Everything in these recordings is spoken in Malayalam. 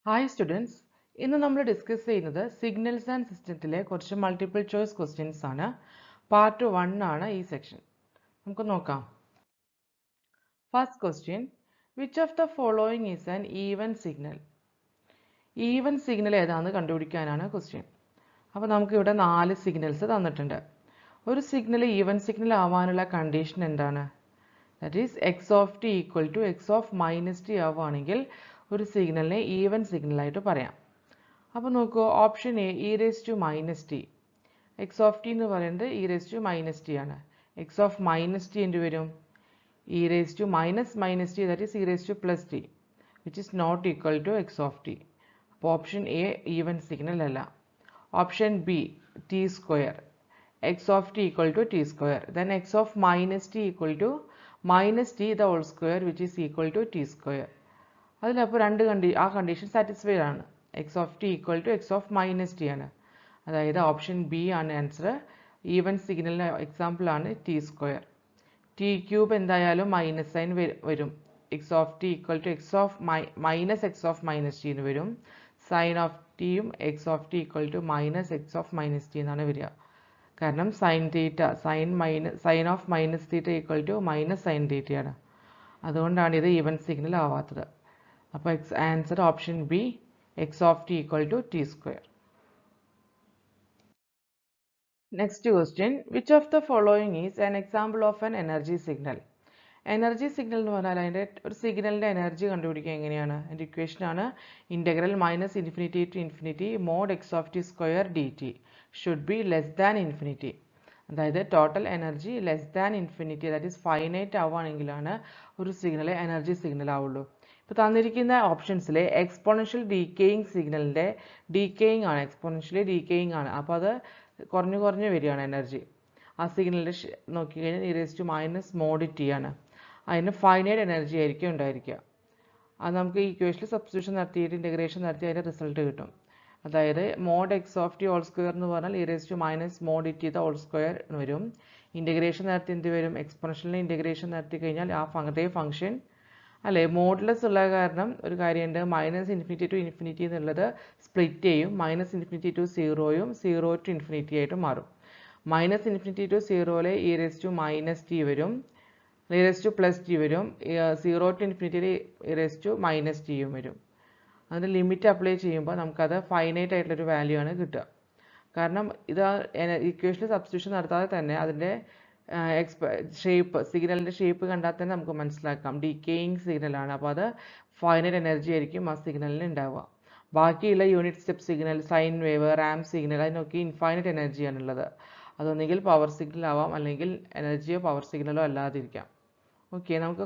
Hi students, ഇന്ന് നമ്മൾ ഡിസ്കസ് ചെയ്യുന്നത് സിഗ്നൽസ് ആൻഡ് സിസ്റ്റത്തിലെ കുറച്ച് മൾട്ടിപ്പിൾ ചോയ്സ് ക്വസ്റ്റ്യൻസ് ആണ്. പാർട്ട് 1 ആണ് ഈ സെക്ഷൻ. നമുക്ക് നോക്കാം. First question, which of the following is an even signal? Even signal ഏതാണെന്ന് കണ്ടുപിടിക്കാനാണ് ക്വസ്റ്റ്യൻ. അപ്പോൾ നമുക്ക് ഇവിടെ 4 സിഗ്നൽസ് തന്നിട്ടുണ്ട്. ഒരു സിഗ്നൽ ഈവൻ സിഗ്നൽ ആവാനുള്ള കണ്ടീഷൻ എന്താണ്? That is X of T equal to X of minus T ആവുകയാണെങ്കിൽ ഒരു സിഗ്നലിനെ ഈവൻ സിഗ്നലായിട്ട് പറയാം. അപ്പോൾ നോക്കൂ, option A e raise to minus T. X of T എന്ന് പറയുന്നത് e raise to minus T ആണ്. എക്സ് ഓഫ് മൈനസ് ടി എന്ത് വരും? E raise to minus T, that is e raise to plus T, which is not equal to X of t. അപ്പോൾ ഓപ്ഷൻ എ ഈവൻ സിഗ്നൽ അല്ല. Option B t square. X of T equal to T square, then x of minus t equal to minus t the whole square which is equal to T square. അതിലപ്പോൾ ആ കണ്ടീഷൻ സാറ്റിസ്ഫൈഡ് ആണ്. X of T equal to X of minus T ആണ്. അതായത് ഓപ്ഷൻ ബി ആണ് ആൻസർ. ഈവൻ സിഗ്നലിന് എക്സാമ്പിൾ ആണ് ടി സ്ക്വയർ. ടി ക്യൂബ് എന്തായാലും മൈനസ് സൈൻ വരും. X of T equal to X of minus X of minus T എന്ന് വരും. സൈൻ ഓഫ് ടിയും X of T equal to minus X of minus T എന്നാണ് വരിക. കാരണം sine theta sine of minus theta equal to minus sine തീറ്റയാണ്. അതുകൊണ്ടാണ് ഇത് ഈവൻ സിഗ്നൽ ആവാത്തത്. അപ്പോൾ answer option B, X of T equal to T square. Next question, which of the following is an example of an energy signal? Energy signal എന്ന് പറഞ്ഞാൽ അതിൻ്റെ ഒരു സിഗ്നലിൻ്റെ എനർജി കണ്ടുപിടിക്കുക എങ്ങനെയാണ്? അതിൻ്റെ ഇക്വേഷൻ ആണ് integral minus infinity to infinity mod X of t square d t should be less than infinity. അതായത് total energy less than infinity, that is finite ആവുകയാണെങ്കിലാണ് ഒരു സിഗ്നൽ എനർജി സിഗ്നൽ ആവുള്ളൂ. ഇപ്പോൾ തന്നിരിക്കുന്ന ഓപ്ഷൻസിലെ എക്സ്പോണൻഷ്യൽ ഡീക്കേയിങ് സിഗ്നലിൻ്റെ ഡീക്കേയിങ് ആണ്, എക്സ്പോണൻഷ്യലി ഡീക്കേയിങ് ആണ്. അപ്പോൾ അത് കുറഞ്ഞു വരികയാണ് എനർജി. ആ സിഗ്നലിൻ്റെ നോക്കിക്കഴിഞ്ഞാൽ e raise to minus mod t ആണ്. അതിന് ഫൈനൈറ്റ് എനർജി ആയിരിക്കും ഉണ്ടായിരിക്കുക. അത് നമുക്ക് ഈ ഇക്വേഷനിൽ സബ്സ്റ്റിറ്റ്യൂഷൻ നടത്തിയിട്ട് ഇൻ്റഗ്രേഷൻ നടത്തി അതിൻ്റെ റിസൾട്ട് കിട്ടും. അതായത് mod X of T whole square എന്ന് പറഞ്ഞാൽ e raise to minus mod T the whole square എന്ന് വരും. ഇൻ്റഗ്രേഷൻ നടത്തി എന്ത് വരും? എക്സ്പോണൻഷ്യലിന് ഇൻ്റഗ്രേഷൻ നടത്തി കഴിഞ്ഞാൽ അതേ ഫംഗ്ഷൻ അല്ലേ. മോഡുലസ് ഉള്ള കാരണം ഒരു കാര്യമുണ്ട്, മൈനസ് ഇൻഫിനിറ്റി ടു ഇൻഫിനിറ്റി എന്നുള്ളത് സ്പ്ലിറ്റ് ചെയ്യും. മൈനസ് ഇൻഫിനിറ്റി ടു സീറോയും സീറോ ടു ഇൻഫിനിറ്റി ആയിട്ട് മാറും. മൈനസ് ഇൻഫിനിറ്റി ടു സീറോയിലെ e raise to minus t വരും, e raise to plus t വരും. സീറോ ടു ഇൻഫിനിറ്റിയിൽ ഇ റേസ് ടു മൈനസ് ടിയും വരും. അതിൻ്റെ ലിമിറ്റ് അപ്ലൈ ചെയ്യുമ്പോൾ നമുക്കത് ഫൈനൈറ്റ് ആയിട്ടുള്ളൊരു വാല്യൂ ആണ് കിട്ടുക. കാരണം ഇത് ഇക്വേഷനിൽ സബ്സ്റ്റിറ്റ്യൂഷൻ നടത്താതെ തന്നെ അതിൻ്റെ സിഗ്നലിൻ്റെ ഷേപ്പ് കണ്ടാൽ തന്നെ നമുക്ക് മനസ്സിലാക്കാം ഡീക്കേയിങ് സിഗ്നലാണ്. അപ്പോൾ അത് ഫൈനൈറ്റ് എനർജി ആയിരിക്കും ആ സിഗ്നലിന് ഉണ്ടാവുക. ബാക്കിയുള്ള unit step signal, sine wave, Ram signal, അതിനൊക്കെ ഇൻഫൈനൈറ്റ് എനർജിയാണുള്ളത്. അതൊന്നെങ്കിൽ പവർ സിഗ്നൽ ആവാം, അല്ലെങ്കിൽ എനർജിയോ പവർ സിഗ്നലോ അല്ലാതിരിക്കാം. ഓക്കെ, നമുക്ക്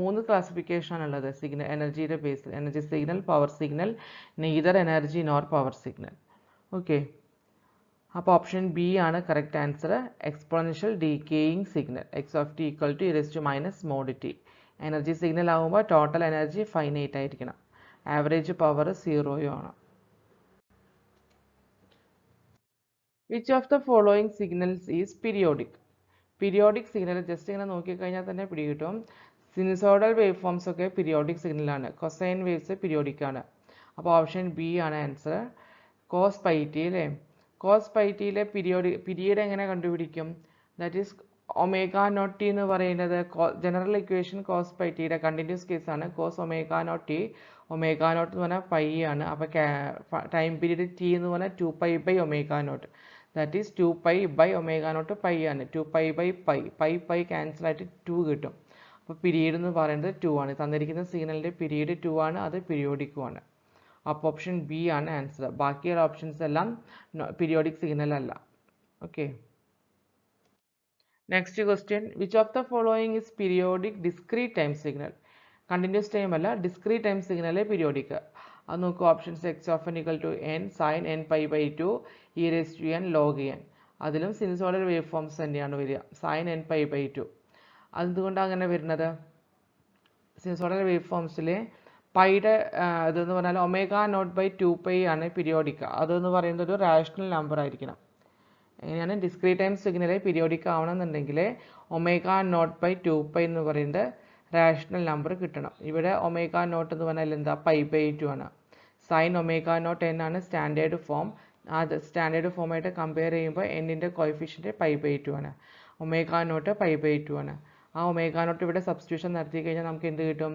3 ക്ലാസിഫിക്കേഷനാണുള്ളത് എനർജിയുടെ ബേസിൽ. Energy signal, power signal, neither energy nor power signal. Okay, അപ്പോൾ ഓപ്ഷൻ ബി ആണ് correct answer. Exponential decaying signal, x of T equal to e raise to minus mod t. Energy signal ആകുമ്പോൾ ടോട്ടൽ എനർജി ഫൈനൈറ്റ് ആയിരിക്കണം, ആവറേജ് പവർ സീറോയും ആണ്. Which of the following signals is periodic? Periodic signal just ഇങ്ങനെ നോക്കിക്കഴിഞ്ഞാൽ തന്നെ പിടികിട്ടും. സിനുസോയ്ഡൽ വേവ് ഫോംസ് ഒക്കെ പീരിയോഡിക് സിഗ്നലാണ്. കൊസൈൻ വേവ്സ് പീരിയോഡിക് ആണ്. അപ്പോൾ ഓപ്ഷൻ ബി ആണ് ആൻസർ. കോസ് പൈ ടി അല്ലേ. കോസ് പൈ ടിയിലെ പീരീഡ് എങ്ങനെ കണ്ടുപിടിക്കും? That is omega naught T എന്ന് പറയുന്നത് ജനറൽ ഇക്വേഷൻ കോസ് പൈ ടിയുടെ കണ്ടിന്യൂസ് കേസാണ്. Cos omega naught T, omega naught എന്ന് പറഞ്ഞാൽ പൈ ആണ്. അപ്പോൾ ടൈം പീരീഡ് ടി എന്ന് പറഞ്ഞാൽ 2π by omega naught, that is 2π by omega naught pi ആണ്. 2π ബൈ പൈ ക്യാൻസൽ ആയിട്ട് 2 കിട്ടും. അപ്പോൾ പീരീഡ് എന്ന് പറയുന്നത് 2 ആണ്. തന്നിരിക്കുന്ന സിഗ്നലിൻ്റെ പീരീഡ് 2 ആണ്, അത് പീരിയോഡിക്കും ആണ്. അപ്പോൾ ഓപ്ഷൻ ബി ആണ് ആൻസർ. ബാക്കിയുള്ള ഓപ്ഷൻസ് എല്ലാം പീരിയോഡിക് സിഗ്നൽ അല്ല. Okay, next question, which of the following is periodic discrete time signal? Continuous time അല്ല, ഡിസ്ക്രീറ്റ് ടൈം സിഗ്നൽ പീരിയോഡിക്. അത് നോക്കുക, options X of N equal to N sine N pi by 2 e raise to N log N. അതിലും സിനുസോയ്ഡൽ വേവ് ഫോംസ് തന്നെയാണ് വരിക, സൈൻ എൻ പൈ ബൈ 2. അതുകൊണ്ടാണ് അങ്ങനെ വരുന്നത്. സിനുസോയ്ഡൽ വേവ് ഫോംസിൽ പൈയുടെ ഇതെന്ന് പറഞ്ഞാൽ ഒമേഗ നോട്ട് ബൈ 2π ആണ് പീരിയോഡിക്. അതെന്ന് പറയുന്നത് ഒരു റാഷണൽ നമ്പർ ആയിരിക്കണം. എങ്ങനെയാണ് ഡിസ്ക്രീറ്റ് ടൈം സിഗ്നൽ പീരിയോഡിക് ആവണമെന്നുണ്ടെങ്കിൽ ഒമേഗ നോട്ട് ബൈ 2π എന്ന് പറയുന്നത് റാഷണൽ നമ്പർ കിട്ടണം. ഇവിടെ ഒമേഗ നോട്ട് എന്ന് പറഞ്ഞാൽ എന്താ? π/2 ആണ്. സൈൻ ഒമേഗ നോട്ട് എൻ ആണ് സ്റ്റാൻഡേർഡ് ഫോം. അത് സ്റ്റാൻഡേർഡ് ഫോമായിട്ട് കമ്പയർ ചെയ്യുമ്പോൾ എന്നിൻ്റെ കോയിഫിഷ്യൻറ്റ് π/2 ആണ്. ഒമേഗ നോട്ട് π/2 ആണ്. ആ ഒമേഗ നോട്ട് ഇവിടെ സബ്സ്റ്റിറ്റ്യൂഷൻ നടത്തി കഴിഞ്ഞാൽ നമുക്ക് എന്ത് കിട്ടും?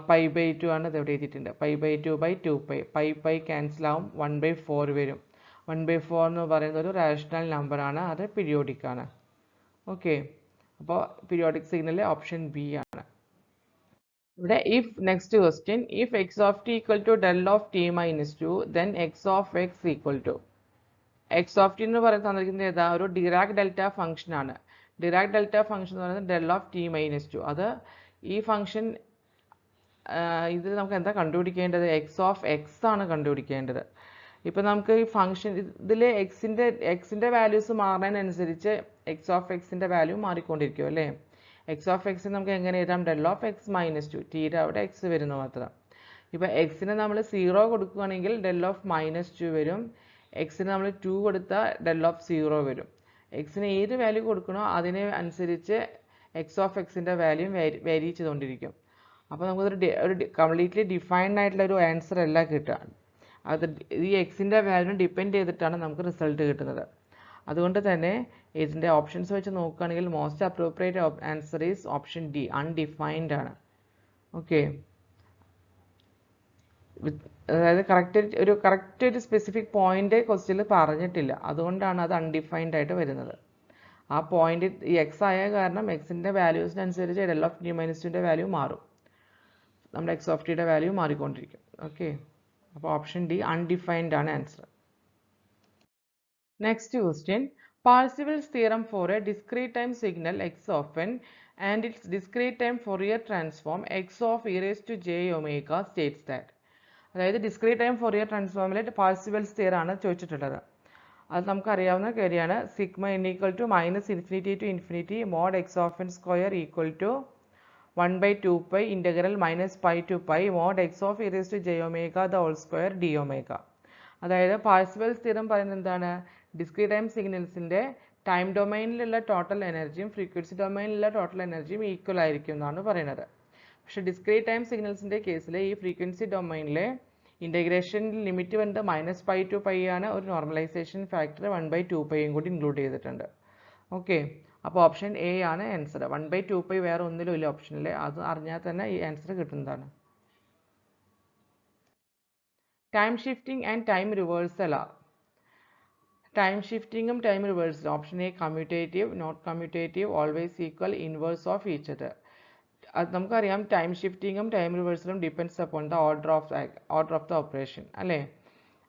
π/2 ആണ് ഇത് ഇവിടെ എഴുതിയിട്ടുണ്ട്. π/2/2π. പൈ ക്യാൻസൽ ആവും, 1/4 വരും. 1/4 എന്ന് പറയുന്നത് ഒരു റാഷണൽ നമ്പറാണ്, അത് പീരിയോഡിക് ആണ്. ഓക്കെ, അപ്പോൾ പീരിയോഡിക് സിഗ്നൽ ഓപ്ഷൻ ബി ആണ്. ഇവിടെ if next question, if x of t equal to del of t minus 2 then x of x equal to x of t എന്ന് പറയുന്നത് തന്നിരിക്കുന്നത് ഏതാ? ഒരു ഡിറാക് ഡെൽറ്റ ഫംഗ്ഷൻ ആണ്. ഡിറാക് ഡെൽറ്റ ഫംഗ്ഷൻ എന്ന് പറയുന്നത് del of t minus 2. അത് ഈ ഫംഗ്ഷൻ ഇതിൽ നമുക്ക് എന്താ കണ്ടുപിടിക്കേണ്ടത്? x of x ആണ് കണ്ടുപിടിക്കേണ്ടത്. ഇപ്പം നമുക്ക് ഈ ഫംഗ്ഷൻ ഇതിൽ എക്സിൻ്റെ വാല്യൂസ് മാറുന്നതിനനുസരിച്ച് x of xൻ്റെ വാല്യൂ മാറിക്കൊണ്ടിരിക്കും അല്ലേ? x of x നമുക്ക് എങ്ങനെ എഴുതാം? del of x minus 2. ടീയുടെ അവിടെ x വരുന്നു മാത്രം. ഇപ്പോൾ എക്സിന് നമ്മൾ 0 കൊടുക്കുകയാണെങ്കിൽ del of -2 വരും. എക്സിന് നമ്മൾ 2 കൊടുത്താൽ del of 0 വരും. എക്സിന് ഏത് വാല്യൂ കൊടുക്കണോ അതിനെ അനുസരിച്ച് x of xൻ്റെ വാല്യൂ വേരി ചെയ്തുകൊണ്ടിരിക്കും. അപ്പോൾ നമുക്കൊരു കംപ്ലീറ്റ്ലി ഡിഫൈൻഡ് ആയിട്ടുള്ള ഒരു ആൻസർ അല്ല കിട്ടുക. അത് ഈ എക്സിൻ്റെ വാല്യൂ ഡിപ്പെൻഡ് ചെയ്തിട്ടാണ് നമുക്ക് റിസൾട്ട് കിട്ടുന്നത്. അതുകൊണ്ട് തന്നെ ഇതിൻ്റെ ഓപ്ഷൻസ് വെച്ച് നോക്കുകയാണെങ്കിൽ most appropriate answer is option D, undefined ആണ്. ഓക്കെ, അതായത് കറക്റ്റ് ഒരു സ്പെസിഫിക് പോയിന്റ് ക്വസ്റ്റ്യനിൽ പറഞ്ഞിട്ടില്ല, അതുകൊണ്ടാണ് അത് അൺഡിഫൈൻഡ് ആയിട്ട് വരുന്നത്. ആ പോയിന്റ് ഈ എക്സ് ആയ കാരണം എക്സിൻ്റെ വാല്യൂസിനനുസരിച്ച് del of t minus 2ൻ്റെ വാല്യൂ മാറും. നമ്മുടെ x of tയുടെ വാല്യൂ മാറിക്കൊണ്ടിരിക്കും. ഓക്കെ, അപ്പോൾ ഓപ്ഷൻ ഡി അൺഡിഫൈൻഡ് ആണ് answer. Next question, Parseval's theorem for a discrete time signal x of n and its discrete time Fourier transform x of e raised to j omega states that. അതായത് ഡിസ്ക്രീറ്റ് ടൈം ഫോറിയർ ട്രാൻസ്ഫോമിൽ പാർസിവൽസ് തിയറം ആണ് ചോദിച്ചിട്ടുള്ളത്. അത് നമുക്കറിയാവുന്ന കാര്യമാണ്. Sigma n equal to -∞ to ∞ mod x of n square equal to 1/2π integral -π to π mod x of e raised to j omega the whole square d omega. അതായത് പാർസിവൽസ് തിയറം പറയുന്നത് എന്താണ്? ഡിസ്ക്രീറ്റ് ടൈം സിഗ്നൽസിൻ്റെ ടൈം ഡൊമൈനിലുള്ള ടോട്ടൽ എനർജിയും ഫ്രീക്വൻസി ഡൊമൈനിലുള്ള ടോട്ടൽ എനർജിയും ഈക്വൽ ആയിരിക്കും എന്നാണ് പറയുന്നത്. പക്ഷേ ഡിസ്ക്രീറ്റ് ടൈം സിഗ്നൽസിൻ്റെ കേസിൽ ഈ ഫ്രീക്വൻസി ഡൊമൈനിലെ ഇൻ്റഗ്രേഷൻ ലിമിറ്റ് വന്നിട്ട് -π to π ആണ്. ഒരു നോർമലൈസേഷൻ ഫാക്ടർ 1/2πയും കൂടി ഇൻക്ലൂഡ് ചെയ്തിട്ടുണ്ട്. ഓക്കെ, അപ്പോൾ ഓപ്ഷൻ എ ആണ് ആൻസർ. 1/2π വേറെ ഒന്നിലും ഇല്ല ഓപ്ഷനിൽ, അത് അറിഞ്ഞാൽ തന്നെ ഈ ആൻസർ കിട്ടുന്നതാണ്. Time shifting and time reversal ആണ്. ടൈം ഷിഫ്റ്റിങ്ങും ടൈം റിവേഴ്സലും option A commutative, not commutative, always equal, inverse of each other. അത് നമുക്കറിയാം ടൈം ഷിഫ്റ്റിങ്ങും ടൈം റിവേഴ്സലും depends upon the order of the operation അല്ലേ?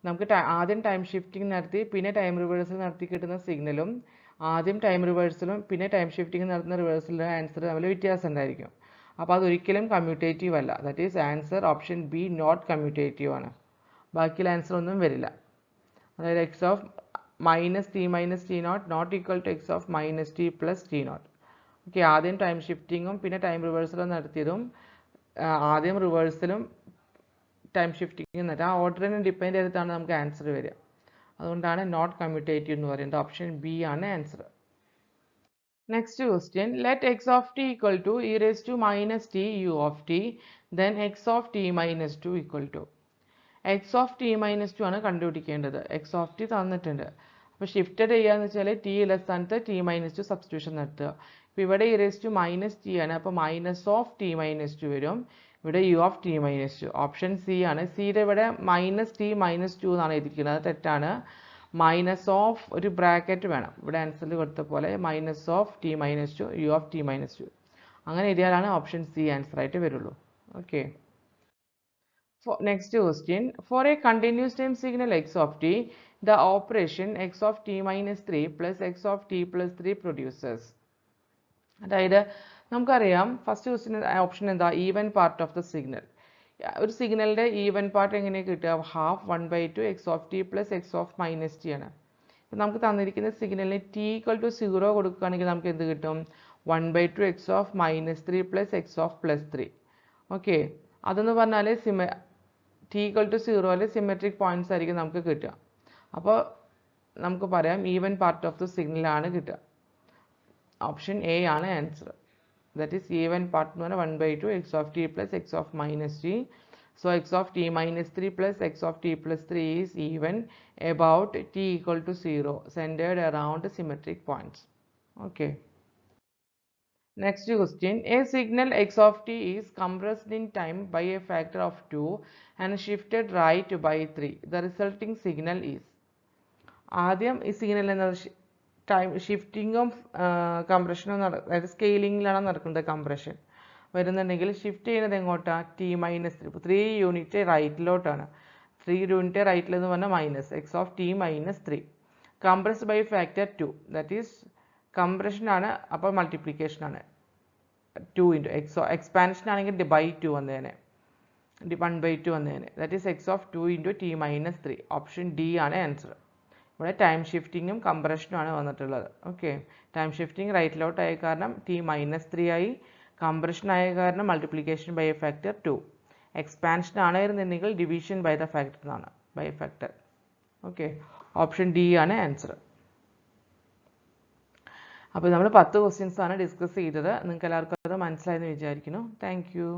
നമുക്ക് ആദ്യം ടൈം ഷിഫ്റ്റിംഗ് നടത്തി പിന്നെ ടൈം റിവേഴ്സൽ നടത്തി കിട്ടുന്ന സിഗ്നലും ആദ്യം ടൈം റിവേഴ്സലും പിന്നെ ടൈം ഷിഫ്റ്റിംഗ് നടത്തുന്ന റിവേഴ്സലിൻ്റെ ആൻസർ തമ്മിൽ വ്യത്യാസം ഉണ്ടായിരിക്കും. അപ്പോൾ അതൊരിക്കലും കമ്മ്യൂട്ടേറ്റീവ് അല്ല. That is answer option B, not commutative ആണ്. ബാക്കിയുള്ള ആൻസർ ഒന്നും വരില്ല. അതായത് X of -t minus t0 not equal to X of -t plus t0. Okay, ആദ്യം ടൈം ഷിഫ്റ്റിങ്ങും പിന്നെ ടൈം റിവേഴ്സലും നടത്തിയതും ആദ്യം റിവേഴ്സലും ടൈം ഷിഫ്റ്റിങ്ങും നടത്തി ആ ഓർഡറിനെ ഡിപ്പെൻഡ് ചെയ്തിട്ടാണ് നമുക്ക് ആൻസർ വരിക. അതുകൊണ്ടാണ് നോട്ട് കമ്മ്യൂട്ടേറ്റീവ് എന്ന് പറയുന്നത്. ഓപ്ഷൻ ബി ആണ് answer. Next question, let X of T equal to e raised to -t u of t then x of t minus 2 equal to. X of T minus 2 ആണ് കണ്ടുപിടിക്കേണ്ടത്. എക്സ് ഓഫ് ടി തന്നിട്ടുണ്ട്. അപ്പോൾ ഷിഫ്റ്റഡ് ചെയ്യുകയെന്ന് വെച്ചാൽ ടി ഉള്ള സ്ഥാനത്ത് t -2 സബ്സ്റ്റിറ്റ്യൂഷൻ നടത്തുക. ഇപ്പോൾ ഇവിടെ e raised to -t ആണ്, അപ്പോൾ -t - 2 വരും. ഇവിടെ u of t - 2. Option C ആണ്. സിയുടെ ഇവിടെ -t - 2 എന്നാണ് എഴുതിയിരിക്കുന്നത്, അത് തെറ്റാണ്. ഒരു ബ്രാക്കറ്റ് വേണം. ഇവിടെ ആൻസറിൽ കൊടുത്ത പോലെ -t - 2 u of t - 2 അങ്ങനെ എഴുതിയാലാണ് ഓപ്ഷൻ സി ആൻസർ ആയിട്ട് വരുള്ളൂ. Okay, next question, for a continuous time signal x of t, the operation x of t minus 3 plus x of t plus 3 produces. അതായത് നമുക്കറിയാം ഫസ്റ്റ് ക്വസ്റ്റ്യൻ ഓപ്ഷൻ എന്താ? Even part of the signal. ഒരു സിഗ്നലിൻ്റെ ഈവൻ പാർട്ട് എങ്ങനെയാണ് കിട്ടുക? 1/2 X of T plus X of -t ആണ്. ഇപ്പം നമുക്ക് തന്നിരിക്കുന്ന സിഗ്നലിന് t = 0 കൊടുക്കുകയാണെങ്കിൽ നമുക്ക് എന്ത് കിട്ടും? 1/2 X of -3 plus X of +3. Okay, അതെന്ന് പറഞ്ഞാൽ t = 0 സിമെട്രിക് പോയിന്റ്സ് ആയിരിക്കും നമുക്ക് കിട്ടുക. അപ്പോൾ നമുക്ക് പറയാം ഈവൻ പാർട്ട് ഓഫ് ദ സിഗ്നലാണ് കിട്ടുക. ഓപ്ഷൻ എ ആണ് answer. That is even part എന്ന് പറഞ്ഞാൽ 1/2 X of T plus X of -t So x of t minus 3 plus x of t plus 3 is even about t equal to 0, centered around symmetric points. Okay. Next question. A signal x of t is compressed in time by a factor of 2 and shifted right by 3. The resulting signal is. ആദ്യം ഈ സിഗ്നൽ എന്നത് ടൈം ഷിഫ്റ്റിങ്ങും കംപ്രഷനും അതായത് സ്കെയിലിങ്ങിലാണ് നടക്കുന്നത്. കംപ്രഷൻ വരുന്നുണ്ടെങ്കിൽ ഷിഫ്റ്റ് ചെയ്യുന്നത് എങ്ങോട്ടാ? ടി മൈനസ് 3 യൂണിറ്റ് റൈറ്റിലോട്ടാണ്. 3 യൂണിറ്റ് റൈറ്റിലെന്ന് പറഞ്ഞാൽ minus X of T minus 3 compressed by factor 2, that is compression ആണ്, അപ്പോൾ മൾട്ടിപ്ലിക്കേഷൻ ആണ്. 2 ഇൻറ്റു എക്സ്പാൻഷൻ ആണെങ്കിൽ ബൈ 2 വന്നേനെ, 1/2 വന്നേനെ, that is X of 2 into T minus 3. Option D ആണ് ആൻസർ. ഇവിടെ ടൈം ഷിഫ്റ്റിങ്ങും കംപ്രഷനും ആണ് വന്നിട്ടുള്ളത്. ഓക്കെ, ടൈം ഷിഫ്റ്റിംഗ് റൈറ്റിലോട്ട് ആയ കാരണം ടി മൈനസ് 3 ആയി, കംപ്രഷൻ ആയ കാരണം multiplication by a factor 2, expansion ആണെന്നുണ്ടെങ്കിൽ ഡിവിഷൻ ബൈ ദ ഫാക്ടർ എന്നാണ്, by factor. Okay, option D ആണ് ആൻസർ. അപ്പോൾ നമ്മൾ 10 ക്വസ്റ്റ്യൻസ് ആണ് ഡിസ്കസ് ചെയ്തത്. നിങ്ങൾക്ക് എല്ലാവർക്കും അത് മനസ്സിലായെന്ന് വിചാരിക്കുന്നു. Thank you.